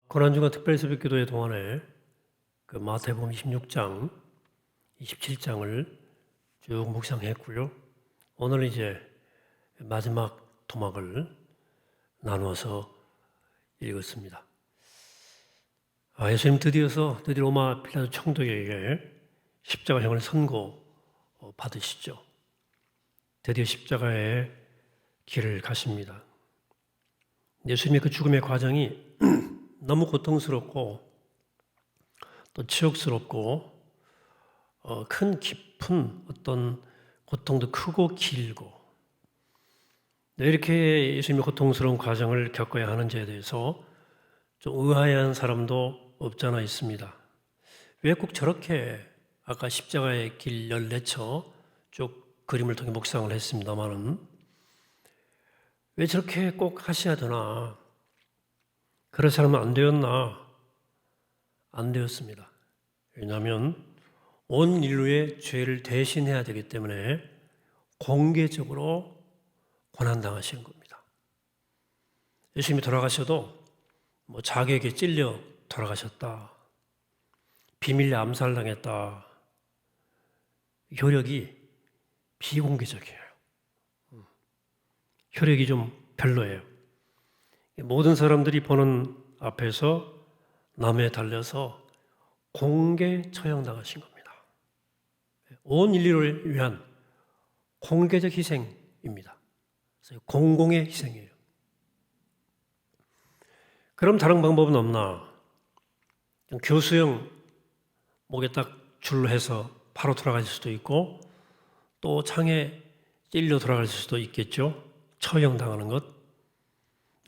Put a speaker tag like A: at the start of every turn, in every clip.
A: 고난주간 특별새벽기도회 동안에 마태복음 26장, 27장을 쭉 묵상했고요. 오늘 이제 마지막 토막을 나누어서 읽었습니다. 예수님 드디어 로마 필라도 총독에게 십자가형을 선고 받으시죠. 드디어 십자가의 길을 가십니다. 예수님의 그 죽음의 과정이 너무 고통스럽고 또 치욕스럽고 큰 깊은 어떤 고통도 크고 길고 이렇게 예수님의 고통스러운 과정을 겪어야 하는지에 대해서 좀 의아해하는 사람도 없잖아 있습니다. 왜 꼭 저렇게 아까 십자가의 길 14처 쭉 그림을 통해 묵상을 했습니다마는 왜 저렇게 꼭 하셔야 되나? 그런 사람은 안 되었나? 안 되었습니다. 왜냐하면 온 인류의 죄를 대신해야 되기 때문에 공개적으로 고난당하신 겁니다. 예수님이 돌아가셔도 자기에게 찔려 돌아가셨다. 비밀리에 암살당했다. 효력이 비공개적이에요. 효력이 좀 별로예요. 모든 사람들이 보는 앞에서 나무에 달려서 공개 처형당하신 겁니다. 온 인류를 위한 공개적 희생입니다. 그래서 공공의 희생이에요. 그럼 다른 방법은 없나? 교수형 목에 딱 줄로 해서 바로 돌아가실 수도 있고 또 창에 찔려 돌아가실 수도 있겠죠. 처형당하는 것.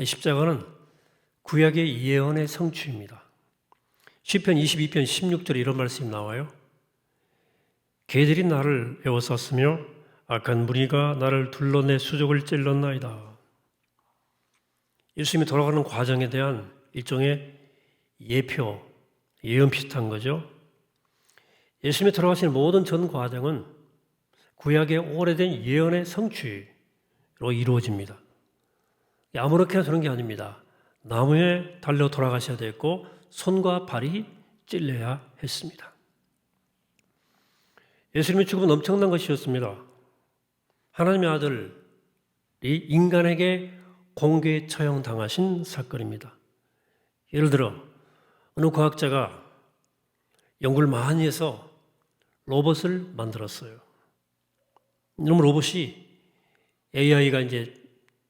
A: 십자가는 구약의 예언의 성취입니다. 시편 22편 16절에 이런 말씀이 나와요. 개들이 나를 에워쌌으며 악한 무리가 나를 둘러 내 수족을 찔렀나이다. 예수님이 돌아가는 과정에 대한 일종의 예표, 예언 비슷한 거죠. 예수님이 돌아가시는 모든 전 과정은 구약의 오래된 예언의 성취로 이루어집니다. 아무렇게나 저런 게 아닙니다. 나무에 달려 돌아가셔야 됐고 손과 발이 찔려야 했습니다. 예수님의 죽음은 엄청난 것이었습니다. 하나님의 아들이 인간에게 공개 처형당하신 사건입니다. 예를 들어 어느 과학자가 연구를 많이 해서 로봇을 만들었어요. 이런 로봇이 AI가 이제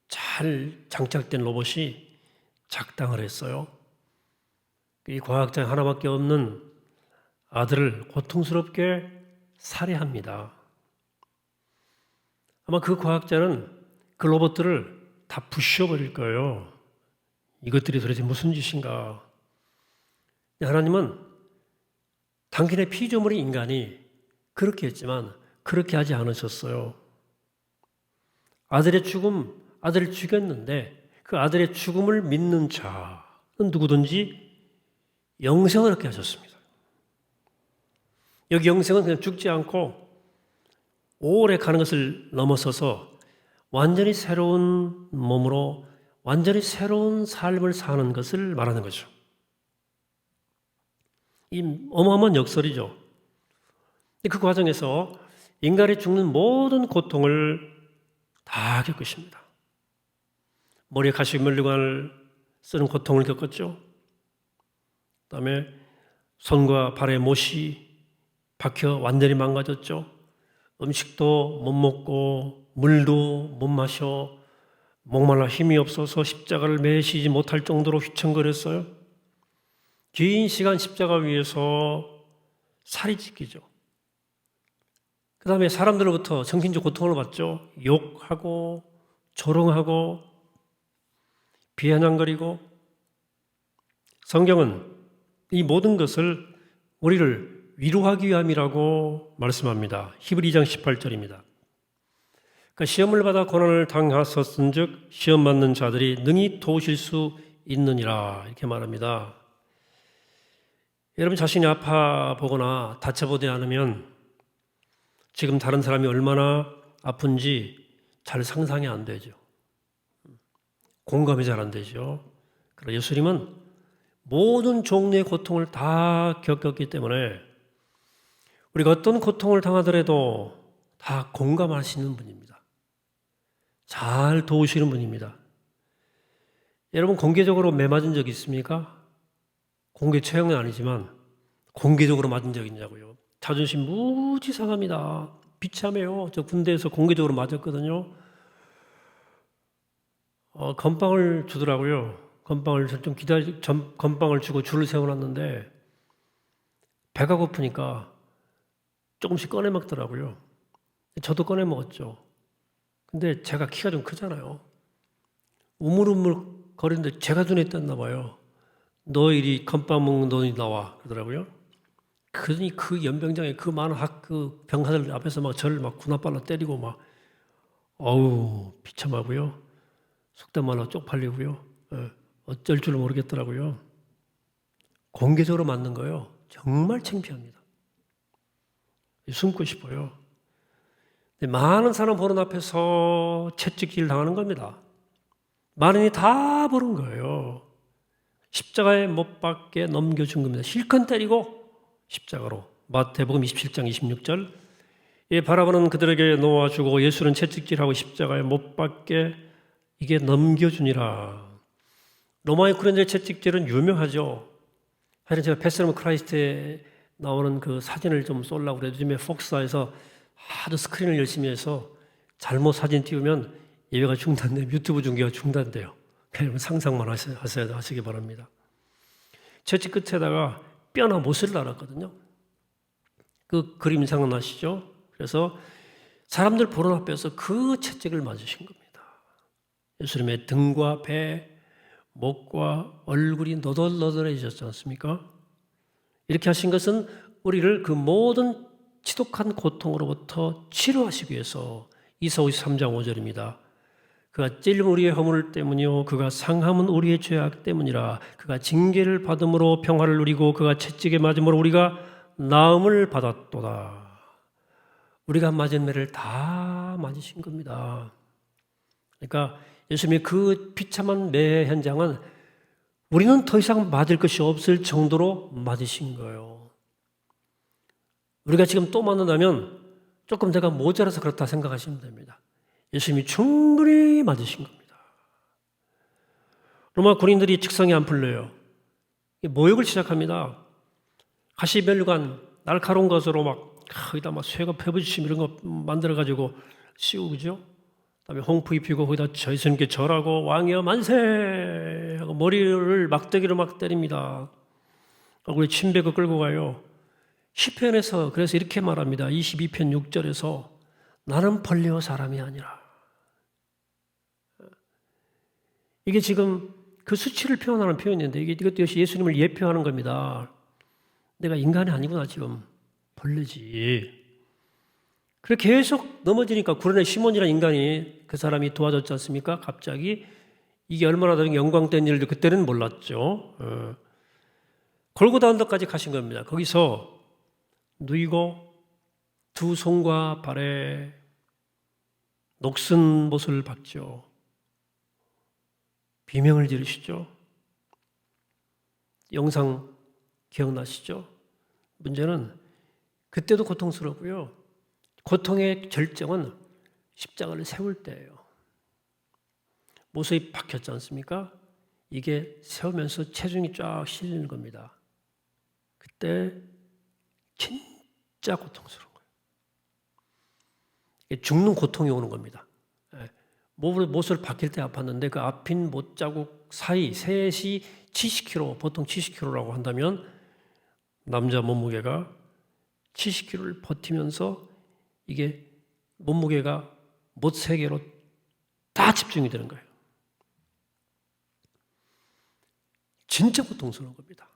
A: 잘 장착된 로봇이 작당을 했어요. 이 과학자 하나밖에 없는 아들을 고통스럽게 살해합니다. 아마 그 과학자는 그 로봇들을 다 부셔버릴 거예요. 이것들이 도대체 무슨 짓인가? 하나님은 당신의 피조물인 인간이 그렇게 했지만 그렇게 하지 않으셨어요. 아들의 죽음, 아들을 죽였는데 그 아들의 죽음을 믿는 자는 누구든지 영생을 얻게 하셨습니다. 여기 영생은 그냥 죽지 않고 오래 가는 것을 넘어서서 완전히 새로운 몸으로 완전히 새로운 삶을 사는 것을 말하는 거죠. 이 어마어마한 역설이죠. 그 과정에서 인간이 죽는 모든 고통을 다 겪으십니다. 머리에 가시면류관을 쓰는 고통을 겪었죠. 그다음에 손과 발에 못이 박혀 완전히 망가졌죠. 음식도 못 먹고 물도 못 마셔 목말라 힘이 없어서 십자가를 매시지 못할 정도로 휘청거렸어요. 긴 시간 십자가 위에서 살이 찢기죠. 그 다음에 사람들로부터 정신적 고통을 받죠. 욕하고 조롱하고 비아냥거리고. 성경은 이 모든 것을 우리를 위로하기 위함이라고 말씀합니다. 히브리 2장 18절입니다. 그러니까 시험을 받아 고난을 당하셨은즉 시험 받는 자들이 능히 도우실 수 있느니라 이렇게 말합니다. 여러분 자신이 아파보거나 다쳐보지 않으면 지금 다른 사람이 얼마나 아픈지 잘 상상이 안 되죠. 공감이 잘 안 되죠. 그러나 예수님은 모든 종류의 고통을 다 겪었기 때문에 우리가 어떤 고통을 당하더라도 다 공감하시는 분입니다. 잘 도우시는 분입니다. 여러분 공개적으로 매 맞은 적 있습니까? 공개 처형은 아니지만 공개적으로 맞은 적 있냐고요. 자존심 무지 상합니다. 비참해요. 저 군대에서 공개적으로 맞았거든요. 건빵을 주더라고요. 건빵을 좀 건빵을 주고 줄을 세워놨는데 배가 고프니까 조금씩 꺼내 먹더라고요. 저도 꺼내 먹었죠. 근데 제가 키가 좀 크잖아요. 우물우물 거리는데 제가 눈에 띄었나 봐요. 너 이리 건빵 먹는 놈이 나와 그러더라고요. 그러니 그 연병장에 그 많은 그 병사들 앞에서 막 저를 막 군합발로 때리고 막 어우 비참하고요. 속된 말로 쪽팔리고요. 어쩔 줄 모르겠더라고요. 공개적으로 맞는 거요. 정말 창피합니다. 숨고 싶어요. 많은 사람 보는 앞에서 채찍질 당하는 겁니다. 많은이 다 보는 거예요. 십자가에 못 박게 넘겨준 겁니다. 실컷 때리고 십자가로. 마태복음 27장 26절 바라보는 그들에게 놓아주고 예수는 채찍질하고 십자가에 못 박게 이게 넘겨주니라. 로마의 구련제 채찍질은 유명하죠. 하여튼 제가 패션 오브 크라이스트에 나오는 그 사진을 좀 쏠라고 그래요. 요즘에 폭스에서 아주 스크린을 열심히 해서 잘못 사진 띄우면 예배가 중단돼요. 유튜브 중계가 중단돼요. 여러분 상상만 하시기 바랍니다. 채찍 끝에다가 뼈나 못을 달았거든요. 그 그림 생각나시죠? 그래서 사람들 보는 앞에서 그 채찍을 맞으신 겁니다. 예수님의 등과 배, 목과 얼굴이 너덜너덜해지셨지 않습니까? 이렇게 하신 것은 우리를 그 모든 지독한 고통으로부터 치료하시기 위해서 이사 53장 5절입니다. 그가 찔림 우리의 허물 때문이요 그가 상함은 우리의 죄악 때문이라. 그가 징계를 받음으로 평화를 누리고 그가 채찍에 맞음으로 우리가 나음을 받았도다. 우리가 맞은 매를 다 맞으신 겁니다. 그러니까 예수님의 그 비참한 매 현장은 우리는 더 이상 맞을 것이 없을 정도로 맞으신 거예요. 우리가 지금 또 맞는다면 조금 내가 모자라서 그렇다 생각하시면 됩니다. 예수님이 충분히 맞으신 겁니다. 로마 군인들이 직성이 안 풀려요. 모욕을 시작합니다. 가시면류관 날카로운 것으로 막 거기다 막 쇠가 페부지심 이런 거 만들어가지고 씌우고 그죠? 그다음에 홍프 입히고 거기다 예수님께 절하고 왕이여 만세 하고 머리를 막대기로 막 때립니다. 우리 침뱉고 끌고 가요. 시편에서 그래서 이렇게 말합니다. 22편 6절에서 나는 벌레요 사람이 아니라. 이게 지금 그 수치를 표현하는 표현인데 이것도 역시 예수님을 예표하는 겁니다. 내가 인간이 아니구나 지금 벌레지. 그렇게 계속 넘어지니까 구레네 시몬이라는 인간이 그 사람이 도와줬지 않습니까? 갑자기 이게 얼마나 다른 영광된 일인지 그때는 몰랐죠. 골고다 언덕까지 가신 겁니다. 거기서 누이고 두 손과 발에 녹슨 못을 박죠. 비명을 지르시죠. 영상 기억나시죠? 문제는 그때도 고통스럽고요. 고통의 절정은 십자가를 세울 때예요. 못이 박혔지 않습니까? 이게 세우면서 체중이 쫙 실리는 겁니다. 그때 진짜 고통스러운 거예요. 죽는 고통이 오는 겁니다. 못을 박힐 때 아팠는데 그 앞인 못자국 사이 셋이 70kg, 보통 70kg라고 한다면 남자 몸무게가 70kg를 버티면서 이게 몸무게가 못 3개로 다 집중이 되는 거예요. 진짜 고통스러운 겁니다.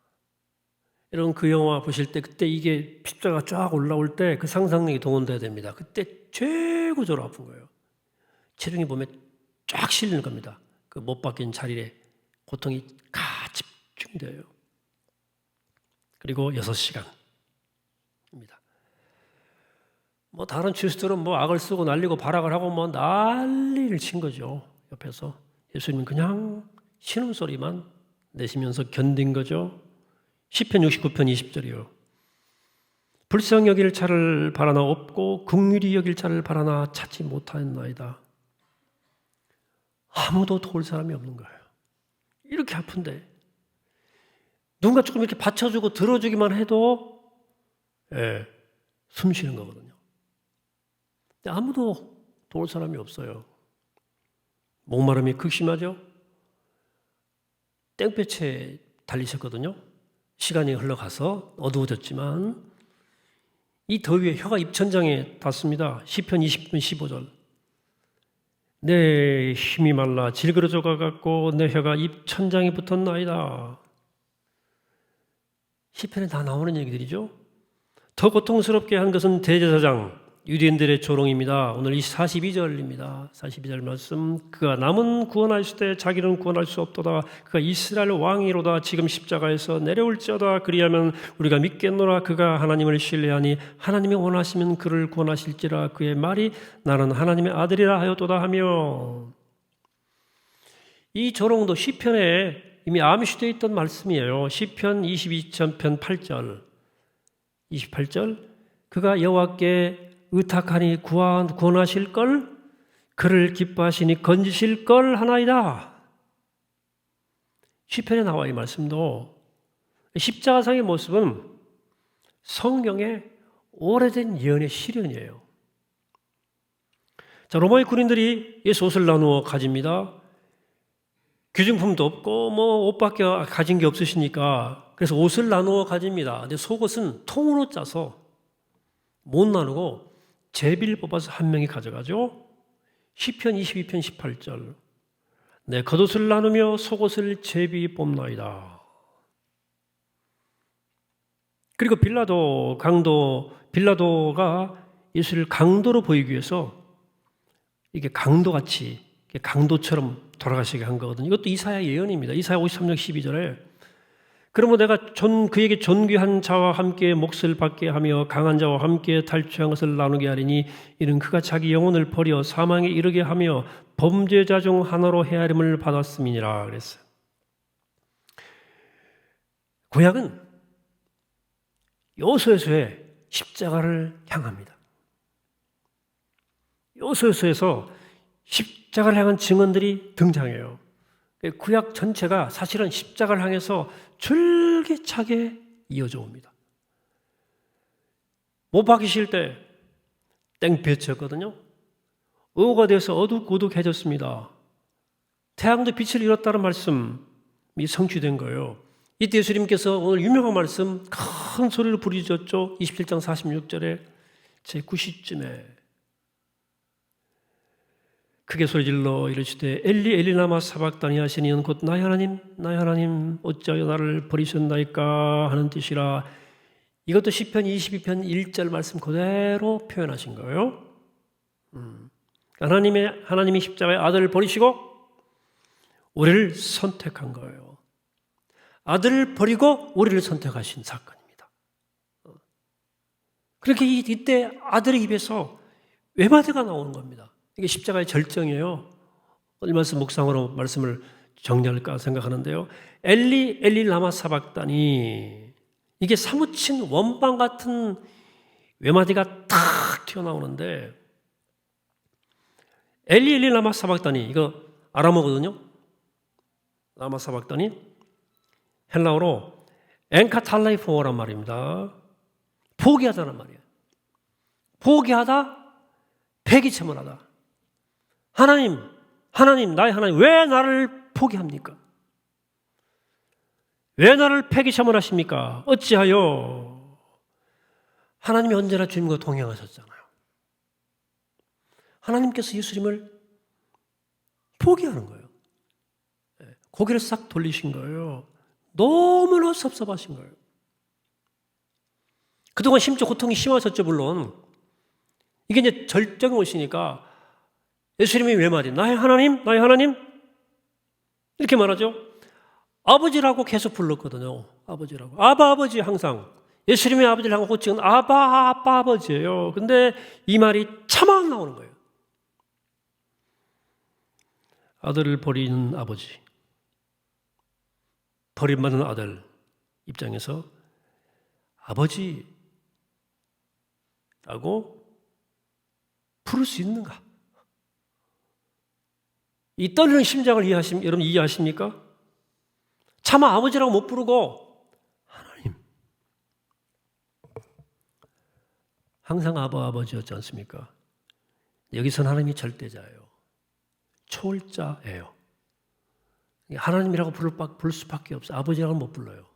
A: 여러분 그 영화 보실 때 그때 이게 십자가 쫙 올라올 때 그 상상력이 동원돼야 됩니다. 그때 최고조로 아픈 거예요. 체중이 몸에 쫙 실리는 겁니다. 그 못 박힌 자리에 고통이 다 집중돼요. 그리고 6시간입니다. 뭐 다른 주스들은 뭐 악을 쓰고 날리고 발악을 하고 뭐 난리를 친 거죠. 옆에서 예수님은 그냥 신음소리만 내시면서 견딘 거죠. 시편 69편 20절이요. 불쌍히 여길 자를 바라나 없고 긍휼히 여길 자를 바라나 찾지 못하였나이다. 아무도 도울 사람이 없는 거예요. 이렇게 아픈데 누군가 조금 이렇게 받쳐주고 들어주기만 해도 숨 쉬는 거거든요. 근데 아무도 도울 사람이 없어요. 목마름이 극심하죠. 땡볕에 달리셨거든요. 시간이 흘러가서 어두워졌지만 이 더위에 혀가 입천장에 닿습니다. 시편 20편 15절. 내 힘이 말라 질그러져 가갖고 내 혀가 입천장에 붙었나이다. 시편에 다 나오는 얘기들이죠. 더 고통스럽게 한 것은 대제사장 유대인들의 조롱입니다. 오늘 이 42절입니다. 42절 말씀. 그가 남은 구원하실 때 자기는 구원할 수 없도다. 그가 이스라엘 왕이로다. 지금 십자가에서 내려올지어다. 그리하면 우리가 믿겠노라. 그가 하나님을 신뢰하니 하나님이 원하시면 그를 구원하실지라. 그의 말이 나는 하나님의 아들이라 하였도다 하며, 이 조롱도 시편에 이미 암시되어 있던 말씀이에요. 시편 22편 8절 28절. 그가 여호와께 의탁하니 구원하실 걸, 그를 기뻐하시니 건지실 걸 하나이다. 시편에 나와 이 말씀도 십자가상의 모습은 성경의 오래된 예언의 실현이에요. 자, 로마의 군인들이 예수 옷을 나누어 가집니다. 귀중품도 없고 옷밖에 가진 게 없으시니까 그래서 옷을 나누어 가집니다. 근데 속옷은 통으로 짜서 못 나누고 제비를 뽑아서 한 명이 가져가죠. 시편 22편 18절. 내 겉옷을 나누며 속옷을 제비 뽑나이다. 그리고 빌라도가 예수를 강도로 보이기 위해서 이게 강도같이, 강도처럼 돌아가시게 한 거거든요. 이것도 이사야 예언입니다. 이사야 53장 12절에 그러므로 내가 그에게 존귀한 자와 함께 몫을 받게 하며 강한 자와 함께 탈취한 것을 나누게 하리니 이는 그가 자기 영혼을 버려 사망에 이르게 하며 범죄자 중 하나로 헤아림을 받았음이니라 그랬어요. 구약은 요소에서의 십자가를 향합니다. 요소에서에서 십자가를 향한 증언들이 등장해요. 구약 전체가 사실은 십자가를 향해서 줄기차게 이어져 옵니다. 못 박히실 때 땡볕이었거든요. 오후가 돼서 어둑어둑해졌습니다. 태양도 빛을 잃었다는 말씀이 성취된 거예요. 이때 예수님께서 오늘 유명한 말씀 큰 소리로 부르짖었죠. 27장 46절에 제9시쯤에 크게 소리질러 이르시되 엘리 엘리 라마 사박다니 하시니 이는 곧 나의 하나님 어찌하여 나를 버리셨나이까 하는 뜻이라. 이것도 시편 22편 1절 말씀 그대로 표현하신 거예요. 하나님이 십자가의 아들을 버리시고 우리를 선택한 거예요. 아들을 버리고 우리를 선택하신 사건입니다. 그렇게 이때 아들의 입에서 외마디가 나오는 겁니다. 이게 십자가의 절정이에요. 일말씀 묵상으로 말씀을 정리할까 생각하는데요. 엘리 엘리 라마 사박다니, 이게 사무친 원방 같은 외마디가 탁 튀어나오는데, 엘리 엘리 라마 사박다니 이거 아람어거든요. 라마 사박다니 헬라어로 엔카탈라이포어란 말입니다. 포기하다는 말이에요. 포기하다, 패기체문하다. 하나님, 나의 하나님, 왜 나를 포기합니까? 왜 나를 패기체문하십니까? 어찌하여? 하나님이 언제나 주님과 동행하셨잖아요. 하나님께서 예수님을 포기하는 거예요. 고개를 싹 돌리신 거예요. 너무나 섭섭하신 거예요. 그동안 심지어 고통이 심하셨죠, 물론. 이게 이제 절정이 오시니까 예수님이 왜 말이에요? 나의 하나님? 이렇게 말하죠. 아버지라고 계속 불렀거든요. 아버지라고. 아버지 항상. 예수님의 아버지를 하고 호칭은 아빠 아버지예요. 근데 이 말이 차마 안 나오는 거예요. 아들을 버리는 아버지. 버림받은 아들 입장에서 아버지라고 부를 수 있는가? 이 떨리는 심장을 여러분 이해하십니까? 차마 아버지라고 못 부르고 하나님. 항상 아버지였지 않습니까? 여기서는 하나님이 절대자예요. 초월자예요. 하나님이라고 부를 수밖에 없어요. 아버지라고는 못 불러요.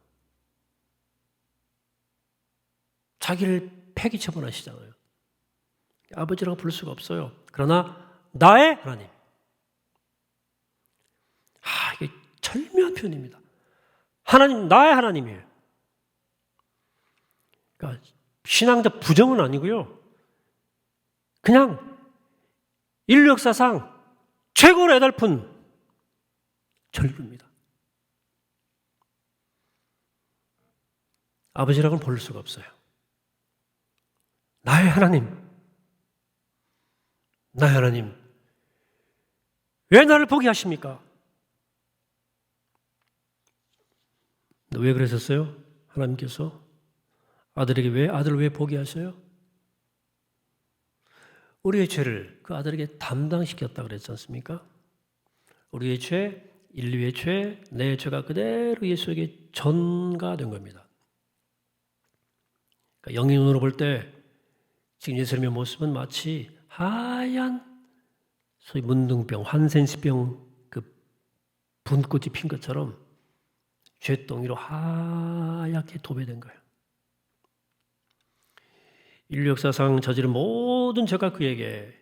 A: 자기를 폐기 처분하시잖아요. 아버지라고 부를 수가 없어요. 그러나 나의 하나님. 이게 절묘한 표현입니다. 하나님, 나의 하나님이에요. 그러니까 신앙적 부정은 아니고요. 그냥 인류 역사상 최고로 애달픈 절규입니다. 아버지라고는 부를 수가 없어요. 나의 하나님, 나의 하나님, 왜 나를 포기하십니까? 왜 그러셨어요? 하나님께서 아들을 왜 포기하셔요? 우리의 죄를 그 아들에게 담당시켰다 그랬지 않습니까? 우리의 죄, 인류의 죄, 내 죄가 그대로 예수에게 전가된 겁니다. 그러니까 영의 눈으로 볼 때 지금 예수님의 모습은 마치 하얀 소위 문둥병, 한센시병 그 분꽃이 핀 것처럼 죄덩이로 하얗게 도배된 거예요. 인류 역사상 저지른 모든 죄가 그에게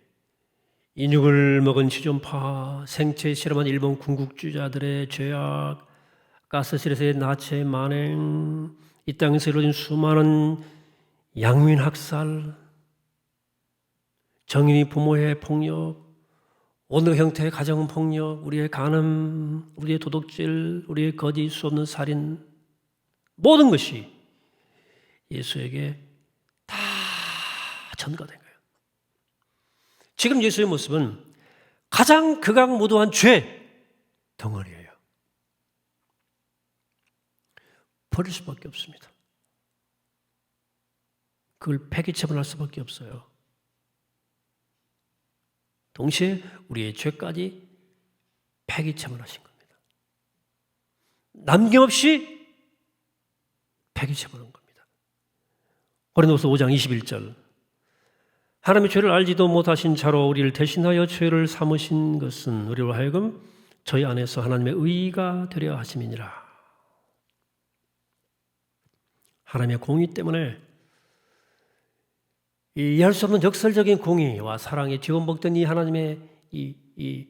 A: 인육을 먹은 지존파, 생체 실험한 일본 군국주의자들의 죄악, 가스실에서의 나치의 만행, 이 땅에서 이루어진 수많은 양민 학살, 정인이 부모의 폭력, 어느 형태의 가정 폭력, 우리의 간음, 우리의 도둑질, 우리의 거짓 수 없는 살인, 모든 것이 예수에게 다 전가된 거예요. 지금 예수의 모습은 가장 극악무도한 죄 덩어리예요. 버릴 수밖에 없습니다. 그걸 폐기 처분할 수밖에 없어요. 동시에 우리의 죄까지 폐기 처분하신 겁니다. 남김없이 폐기 처분한 겁니다. 고린도서 5장 21절 하나님의 죄를 알지도 못하신 자로 우리를 대신하여 죄를 삼으신 것은 우리로 하여금 저희 안에서 하나님의 의가 되려 하심이니라. 하나님의 공의 때문에 이해할 수 없는 역설적인 공의와 사랑에 지원복된 이 하나님의 이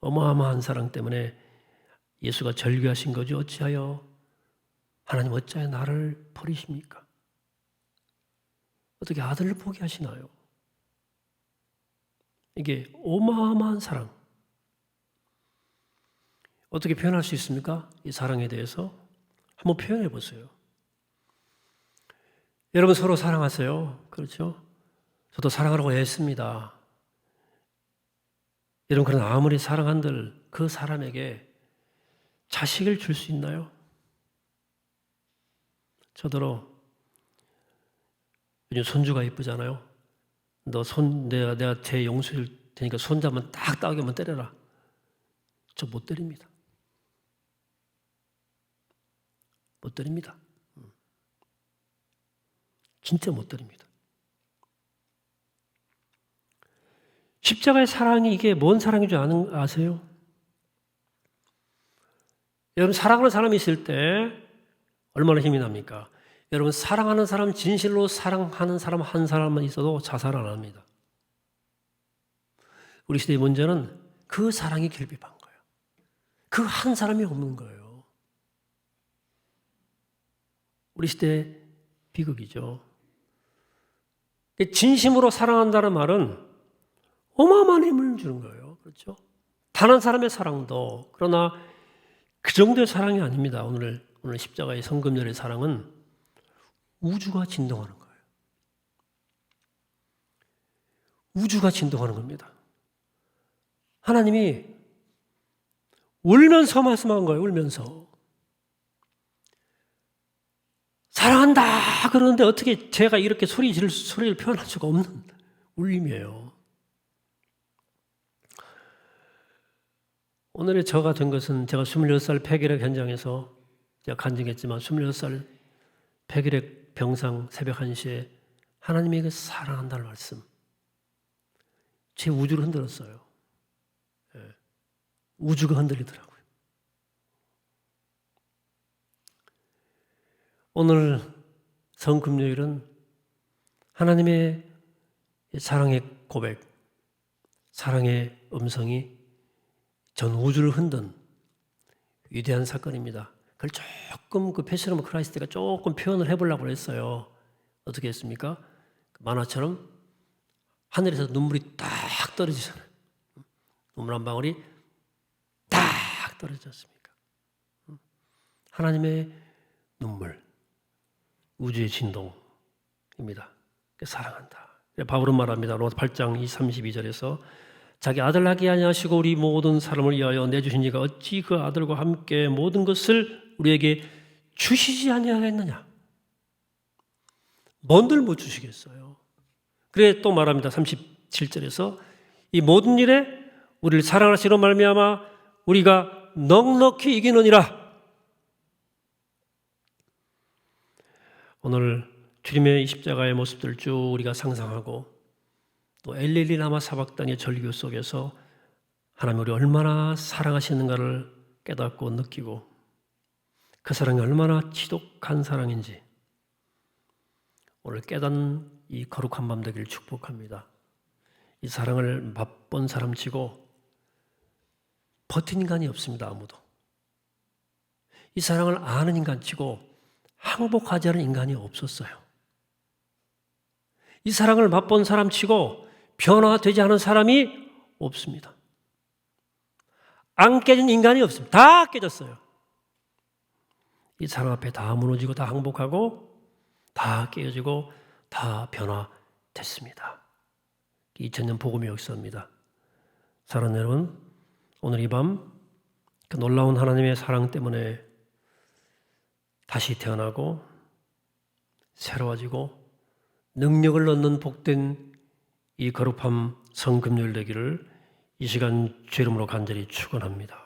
A: 어마어마한 사랑 때문에 예수가 절규하신 거죠. 어찌하여 하나님 어찌하여 나를 버리십니까? 어떻게 아들을 포기하시나요? 이게 어마어마한 사랑. 어떻게 표현할 수 있습니까? 이 사랑에 대해서 한번 표현해 보세요. 여러분 서로 사랑하세요. 그렇죠? 저도 사랑하라고 했습니다. 여러분 그러나 아무리 사랑한들 그 사람에게 자식을 줄 수 있나요? 저더러 요즘 손주가 이쁘잖아요. 내가 제 용서일 테니까 손잡으면 딱 따가면 때려라. 저 못 때립니다. 못 때립니다. 진짜 못 때립니다. 십자가의 사랑이 이게 뭔 사랑인 줄 아세요? 여러분 사랑하는 사람이 있을 때 얼마나 힘이 납니까? 여러분 사랑하는 사람, 진실로 사랑하는 사람 한 사람만 있어도 자살 안 합니다. 우리 시대의 문제는 그 사랑이 결핍한 거예요. 그 한 사람이 없는 거예요. 우리 시대의 비극이죠. 진심으로 사랑한다는 말은 어마어마한 힘을 주는 거예요. 그렇죠? 단 한 사람의 사랑도, 그러나 그 정도의 사랑이 아닙니다. 오늘 십자가의 성금절의 사랑은 우주가 진동하는 거예요. 우주가 진동하는 겁니다. 하나님이 울면서 말씀한 거예요. 울면서. 사랑한다 그러는데 어떻게 제가 이렇게 소리를 표현할 수가 없는 울림이에요. 오늘의 저가 된 것은 제가 26살 폐결핵 현장에서 제가 간증했지만 26살 폐결핵 병상 새벽 1시에 하나님의 그 사랑한다는 말씀 제 우주를 흔들었어요. 우주가 흔들리더라고요. 오늘 성금요일은 하나님의 사랑의 고백, 사랑의 음성이 전 우주를 흔든 위대한 사건입니다. 그걸 조금 그 패션 오브 크라이스트가 조금 표현을 해보려고 했어요. 어떻게 했습니까? 만화처럼 하늘에서 눈물이 딱 떨어지잖아요. 눈물 한 방울이 딱 떨어지지 않습니까? 하나님의 눈물, 우주의 진동입니다. 사랑한다. 바울은 말합니다. 로마서 8장 32절에서 자기 아들 낳게 아니하시고 우리 모든 사람을 위하여 내주신 이가 어찌 그 아들과 함께 모든 것을 우리에게 주시지 아니하겠느냐. 뭔들 못 주시겠어요. 그래 또 말합니다. 37절에서 이 모든 일에 우리를 사랑하시는 말미암아 우리가 넉넉히 이기느니라. 오늘 주님의 십자가의 모습들을 쭉 우리가 상상하고 또 엘릴리 라마 사박단의 절규 속에서 하나님 우리 얼마나 사랑하시는가를 깨닫고 느끼고 그 사랑이 얼마나 지독한 사랑인지 오늘 깨닫는 이 거룩한 밤 되기를 축복합니다. 이 사랑을 맛본 사람치고 버틴 인간이 없습니다. 아무도. 이 사랑을 아는 인간치고 항복하지 않은 인간이 없었어요. 이 사랑을 맛본 사람치고 변화되지 않은 사람이 없습니다. 안 깨진 인간이 없습니다. 다 깨졌어요. 이 사랑 앞에 다 무너지고 다 항복하고 다 깨어지고 다 변화됐습니다. 2000년 복음의 역사입니다. 사랑하는 여러분, 오늘 이 밤 그 놀라운 하나님의 사랑 때문에 다시 태어나고 새로워지고 능력을 얻는 복된 이 거룩한 성금요일 되기를 이 시간 주 이름으로 간절히 축원합니다.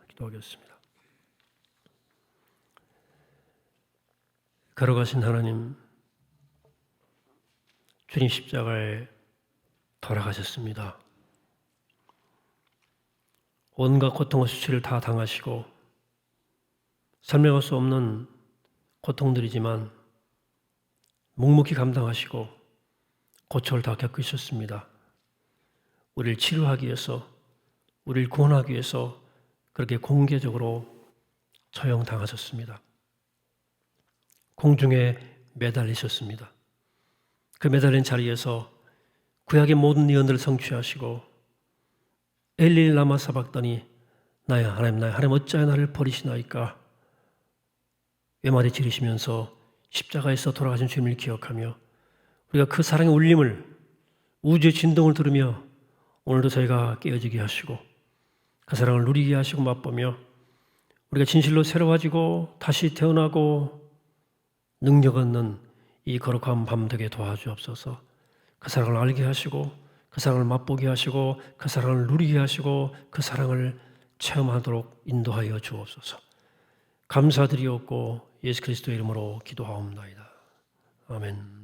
A: 기도하겠습니다. 걸어가신 하나님, 주님 십자가에 돌아가셨습니다. 온갖 고통과 수치를 다 당하시고 설명할 수 없는 고통들이지만 묵묵히 감당하시고 고초를 다 겪으셨습니다. 우리를 치료하기 위해서, 우리를 구원하기 위해서 그렇게 공개적으로 처형당하셨습니다. 공중에 매달리셨습니다. 그 매달린 자리에서 구약의 모든 예언들을 성취하시고 엘릴 라마 사박단이 나의 하나님 어찌하여 나를 버리시나이까 외마디 지르시면서 십자가에서 돌아가신 주님을 기억하며 우리가 그 사랑의 울림을 우주의 진동을 들으며 오늘도 저희가 깨어지게 하시고 그 사랑을 누리게 하시고 맛보며 우리가 진실로 새로워지고 다시 태어나고 능력 얻는 이 거룩한 밤 되게 도와주옵소서. 그 사랑을 알게 하시고 그 사랑을 맛보게 하시고 그 사랑을 누리게 하시고 그 사랑을 체험하도록 인도하여 주옵소서. 감사드리옵고 예수 그리스도의 이름으로 기도하옵나이다. 아멘.